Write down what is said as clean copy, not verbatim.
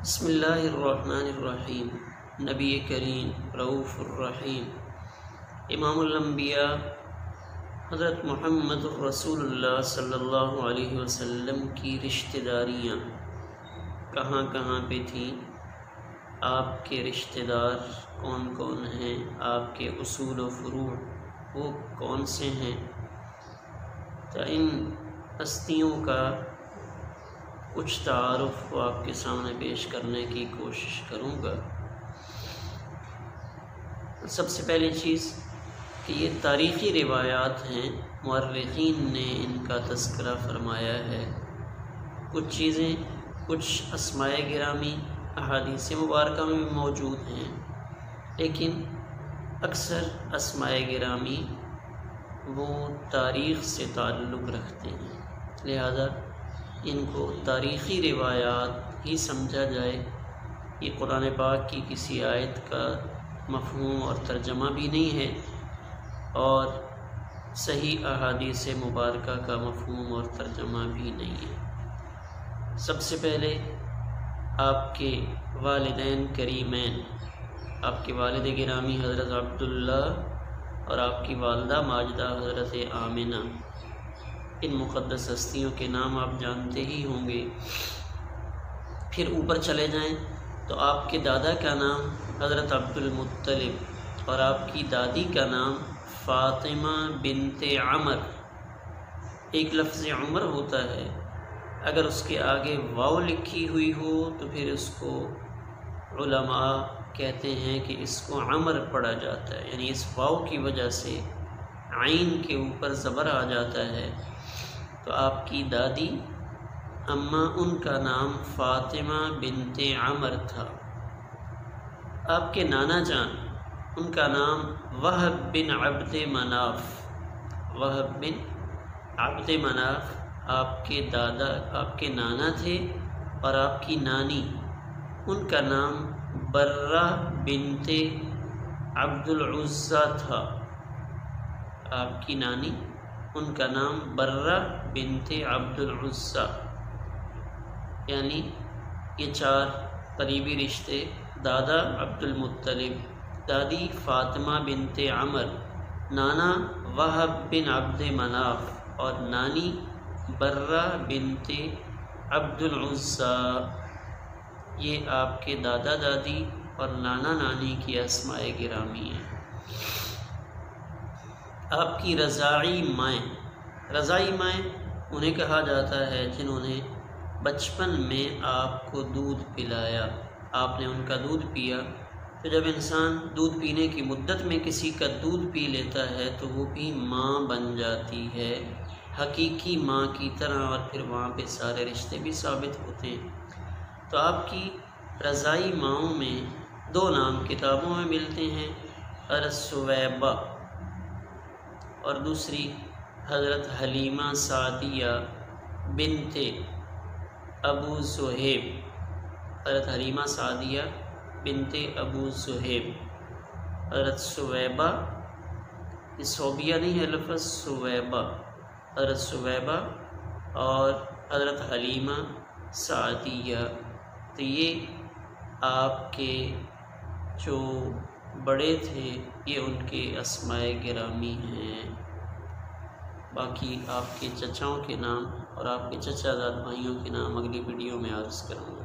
بسم اللہ الرحمن الرحیم۔ نبی کریم رؤوف الرحیم، امام الانبیاء حضرت محمد رسول اللہ صلی اللہ علیہ وسلم کی رشتہ داریاں کہاں کہاں پہ تھیں، آپ کے رشتہ دار کون کون ہیں، آپ کے اصول و فروع وہ کون سے ہیں، تو ان ہستیوں کا کچھ تعارف کو آپ کے سامنے پیش کرنے کی کوشش کروں گا۔ سب سے پہلی چیز کہ یہ تاریخی روایات ہیں، مورخین نے ان کا تذکرہ فرمایا ہے۔ کچھ چیزیں، کچھ اسماء گرامی احادیث مبارکہ میں بھی موجود ہیں، لیکن اکثر اسماء گرامی وہ تاریخ سے تعلق رکھتے ہیں، لہذا ان کو تاریخی روایات ہی سمجھا جائے۔ یہ قرآن پاک کی کسی آیت کا مفہوم اور ترجمہ بھی نہیں ہے، اور صحیح احادیث مبارکہ کا مفہوم اور ترجمہ بھی نہیں ہے۔ سب سے پہلے آپ کے والدین کریمین، آپ کے والد گرامی حضرت عبداللہ اور آپ کی والدہ ماجدہ حضرت آمنہ، ان مقدس ہستیوں کے نام آپ جانتے ہی ہوں گے۔ پھر اوپر چلے جائیں تو آپ کے دادا کا نام حضرت عبد المطلب اور آپ کی دادی کا نام فاطمہ بنت عمر۔ ایک لفظ عمر ہوتا ہے، اگر اس کے آگے واو لکھی ہوئی ہو تو پھر اس کو علماء کہتے ہیں کہ اس کو عمر پڑھا جاتا ہے، یعنی اس واو کی وجہ سے عین کے اوپر زبر آ جاتا ہے۔ تو آپ کی دادی اماں، ان کا نام فاطمہ بنت عمر تھا۔ آپ کے نانا جان، ان کا نام وہب بن عبد مناف، وہب بن عبد مناف آپ کے دادا، آپ کے نانا تھے، اور آپ کی نانی، ان کا نام برہ بنت عبد العزیٰ تھا۔ آپ کی نانی، ان کا نام برہ بنت عبد العزیٰ، یعنی یہ چار قریبی رشتے، دادا عبد المطلب، دادی فاطمہ بنت عمر، نانا وہب بن عبد مناف اور نانی برہ بنت عبد العزیٰ، یہ آپ کے دادا دادی اور نانا نانی کی اسماء گرامی ہیں۔ آپ کی رضاعی مائیں، رضاعی مائیں انہیں کہا جاتا ہے جنہوں نے بچپن میں آپ کو دودھ پلایا، آپ نے ان کا دودھ پیا۔ تو جب انسان دودھ پینے کی مدت میں کسی کا دودھ پی لیتا ہے تو وہ بھی ماں بن جاتی ہے، حقیقی ماں کی طرح، اور پھر وہاں پہ سارے رشتے بھی ثابت ہوتے ہیں۔ تو آپ کی رضاعی ماؤں میں دو نام کتابوں میں ملتے ہیں، حضرت ثویبہ اور دوسری حضرت حلیمہ سعدیہ بنت ابو زہیب، حضرت حلیمہ سعدیہ بنت ابو زہیب۔ حضرت ثویبہ، یہ صوبیہ نہیں ہے لفظ، ثویبہ، حضرت ثویبہ اور حضرت حلیمہ سعدیہ، تو یہ آپ کے جو بڑے تھے یہ ان کے اسماء گرامی ہیں۔ باقی آپ کے چچاؤں کے نام اور آپ کے چچا زاد بھائیوں کے نام اگلی ویڈیو میں عرض کروں گا۔